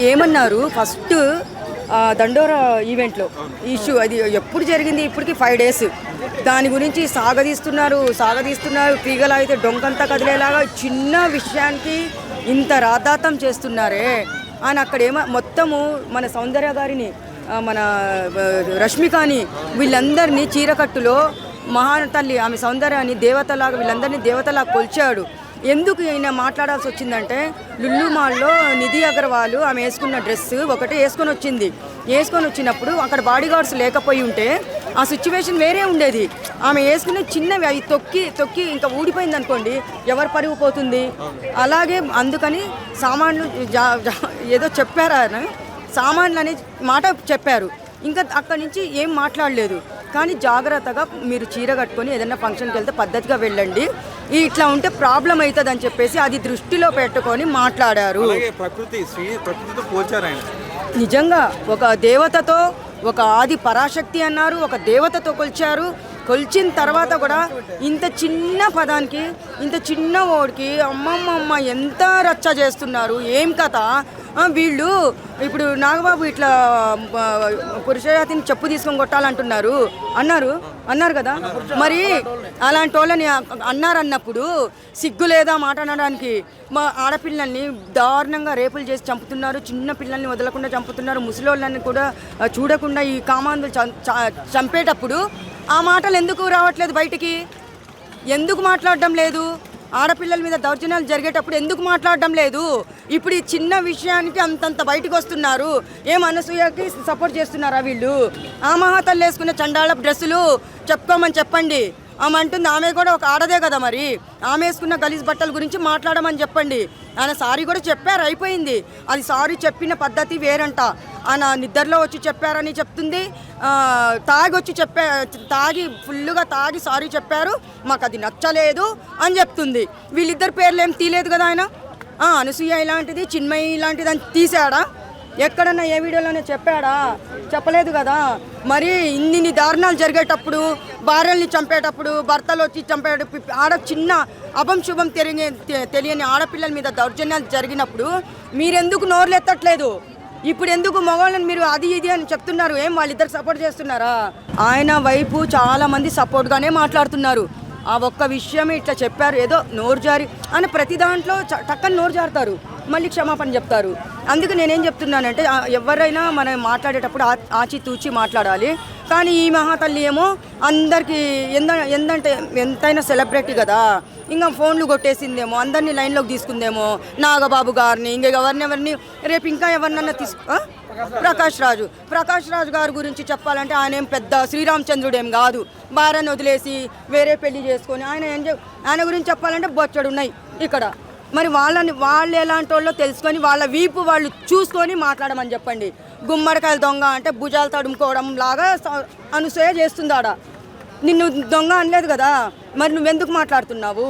ఏమన్నారు ఫస్ట్ దండోరా ఈవెంట్లో ఇష్యూ అది ఎప్పుడు జరిగింది? ఇప్పటికి 5 days. దాని గురించి సాగదీస్తున్నారు. తీగలా అయితే డొంకంతా కదిలేలాగా చిన్న విషయానికి ఇంత రాద్ధాంతం చేస్తున్నారే అని అక్కడ మొత్తము మన సౌందర్య గారిని, మన రష్మికని, వీళ్ళందరినీ చీరకట్టులో మహాతల్లి ఆమె సౌందర్యాన్ని దేవతలాగా, వీళ్ళందరినీ దేవతలాగా కొల్చాడు. ఎందుకు ఈయన మాట్లాడాల్సి వచ్చిందంటే, లుల్లు మాల్లో నిధి అగర్వాల్ ఆమె వేసుకున్న డ్రెస్ ఒకటి వేసుకొని వచ్చినప్పుడు అక్కడ బాడీ గార్డ్స్ లేకపోయి ఉంటే ఆ సిచ్యువేషన్ వేరే ఉండేది. ఆమె వేసుకునే చిన్నవి అవి తొక్కి ఇంకా ఊడిపోయింది అనుకోండి, ఎవరు పరుగు పోతుంది. అలాగే అందుకని సామాన్లు ఏదో చెప్పారా, సామాన్లు అనే మాట చెప్పారు. ఇంకా అక్కడి నుంచి ఏం మాట్లాడలేదు. కానీ జాగ్రత్తగా మీరు చీర కట్టుకొని ఏదైనా ఫంక్షన్కి వెళ్తే పద్ధతిగా వెళ్ళండి, ఇట్లా ఉంటే ప్రాబ్లం అవుతుంది అని చెప్పేసి అది దృష్టిలో పెట్టుకొని మాట్లాడారు. నిజంగా ఒక దేవతతో, ఒక ఆది పరాశక్తి అన్నారు, ఒక దేవతతో కొల్చిన తర్వాత కూడా ఇంత చిన్న పదానికి, ఇంత చిన్న ఓడికి అమ్మమ్మమ్మ ఎంత రచ్చ చేస్తున్నారు. ఏం కథ వీళ్ళు? ఇప్పుడు నాగబాబు ఇట్లా పురుషజాతిని చెప్పు తీసుకొని కొట్టాలంటున్నారు అన్నారు కదా. మరి అలాంటి వాళ్ళని అన్నప్పుడు సిగ్గు లేదా మాట్లాడడానికి? మా ఆడపిల్లల్ని దారుణంగా రేపులు చేసి చంపుతున్నారు, చిన్న పిల్లల్ని వదలకుండా చంపుతున్నారు, ముసలోళ్ళని కూడా చూడకుండా ఈ కామాంధులు చంపేటప్పుడు ఆ మాటలు ఎందుకు రావట్లేదు బయటికి? ఎందుకు మాట్లాడడం లేదు? ఆడపిల్లల మీద దౌర్జన్యాలు జరిగేటప్పుడు ఎందుకు మాట్లాడడం లేదు? ఇప్పుడు ఈ చిన్న విషయానికి అంతంత బయటకు వస్తున్నారు. ఏం అనసూయకి సపోర్ట్ చేస్తున్నారా వీళ్ళు? ఆ మహాతల్లి వేసుకునే చండాల డ్రెస్సులు చెప్పుకోమని చెప్పండి. ఆమె అంటుంది, ఆమె కూడా ఒక ఆడదే కదా, మరి ఆమె వేసుకున్న గలీజ్ బట్టల గురించి మాట్లాడమని చెప్పండి. ఆయన సారీ కూడా చెప్పారు, అయిపోయింది. అది సారీ చెప్పిన పద్ధతి వేరంట. ఆయన నిద్రలో వచ్చి చెప్పారని చెప్తుంది, తాగి ఫుల్గా తాగి సారీ చెప్పారు, మాకు అది నచ్చలేదు అని చెప్తుంది. వీళ్ళిద్దరు పేర్లు ఏం తీయలేదు కదా ఆయన. అనసూయ ఇలాంటిది, చిన్మయి ఇలాంటిది అని తీసాడా? ఎక్కడన్నా ఏ వీడియోలోనే చెప్పాడా? చెప్పలేదు కదా. మరి ఇన్ని దారుణాలు జరిగేటప్పుడు, భార్యల్ని చంపేటప్పుడు, భర్తలు వచ్చి చంపేటప్పుడు, చిన్న అభంశుభం తెలియని ఆడపిల్లల మీద దౌర్జన్యాలు జరిగినప్పుడు మీరెందుకు నోరులెత్తట్లేదు? ఇప్పుడు ఎందుకు మగవాళ్ళని మీరు అది ఇది అని చెప్తున్నారు? ఏం వాళ్ళిద్దరికి సపోర్ట్ చేస్తున్నారా? ఆయన వైపు చాలామంది సపోర్ట్గానే మాట్లాడుతున్నారు. ఆ ఒక్క విషయమే ఇట్లా చెప్పారు, ఏదో నోరు జారి అని ప్రతి దాంట్లో టక్కని నోరు జారుతారు, మళ్ళీ క్షమాపణ చెప్తారు. అందుకు నేనేం చెప్తున్నానంటే, ఎవరైనా మనం మాట్లాడేటప్పుడు ఆచితూచి మాట్లాడాలి. కానీ ఈ మహాతల్లి ఏమో అందరికీ ఎంతంటే ఎంతైనా సెలబ్రిటీ కదా, ఇంకా ఫోన్లు కొట్టేసిందేమో, అందరినీ లైన్లోకి తీసుకుందేమో, నాగబాబు గారిని, ఇంకా ఎవరిని రేపు ఇంకా ఎవరినన్నా ప్రకాష్ రాజు గారి గురించి చెప్పాలంటే ఆయన ఏం పెద్ద శ్రీరామచంద్రుడు ఏం కాదు. భార్యను వదిలేసి వేరే పెళ్లి చేసుకొని ఆయన గురించి చెప్పాలంటే బొచ్చడున్నాయి ఇక్కడ. మరి వాళ్ళు ఎలాంటి వాళ్ళో తెలుసుకొని వాళ్ళ వీపు వాళ్ళు చూసుకొని మాట్లాడమని చెప్పండి. గుమ్మడికాయలు దొంగ అంటే భుజాలు తడుముకోవడం లాగా అనసూయ చేస్తుందాడ. నిన్ను దొంగ అనలేదు కదా, మరి నువ్వెందుకు మాట్లాడుతున్నావు?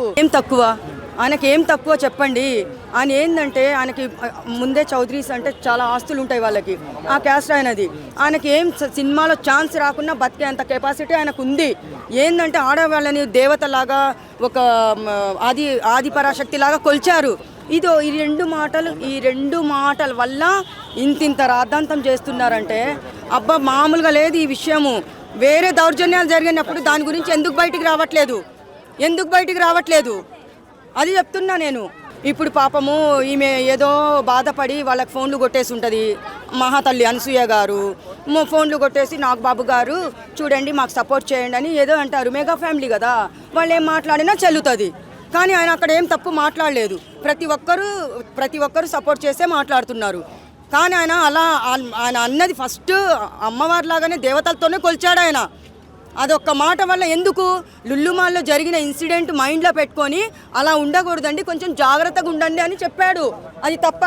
ఆయనకి ఏం తక్కువ చెప్పండి. ఆయన ఏంటంటే, ఆయనకి ముందే చౌదరీస్ అంటే చాలా ఆస్తులు ఉంటాయి వాళ్ళకి, ఆ క్యాస్ట్ ఆయనది. ఆయనకి ఏం సినిమాలో ఛాన్స్ రాకుండా బతికేంత కెపాసిటీ ఆయనకు ఉంది. ఏంటంటే ఆడవాళ్ళని దేవతలాగా, ఒక ఆది పరాశక్తి లాగా కొల్చారు. ఈ రెండు మాటల వల్ల ఇంత రాద్ధాంతం చేస్తున్నారంటే, అబ్బా మామూలుగా లేదు ఈ విషయము. వేరే దౌర్జన్యాలు జరిగినప్పుడు దాని గురించి ఎందుకు బయటికి రావట్లేదు? అది చెప్తున్నా నేను. ఇప్పుడు పాపము ఈమె ఏదో బాధపడి వాళ్ళకి ఫోన్లు కొట్టేసి ఉంటుంది మహాతల్లి అనసూయ గారు. ఫోన్లు కొట్టేసి నాగబాబు గారు చూడండి మాకు సపోర్ట్ చేయండి అని ఏదో అంటారు. మెగా ఫ్యామిలీ కదా, వాళ్ళు ఏం మాట్లాడినా చెల్లుతుంది. కానీ ఆయన అక్కడ ఏం తప్పు మాట్లాడలేదు. ప్రతి ఒక్కరు సపోర్ట్ చేసే మాట్లాడుతున్నారు. కానీ ఆయన అన్నది ఫస్ట్ అమ్మవారిలాగానే దేవతలతోనే కొల్చాడు ఆయన. అదొక్క మాట వల్ల ఎందుకు లుల్లుమాల్లో జరిగిన ఇన్సిడెంట్ మైండ్లో పెట్టుకొని అలా ఉండకూడదండి, కొంచెం జాగ్రత్తగా ఉండండి అని చెప్పాడు. అది తప్ప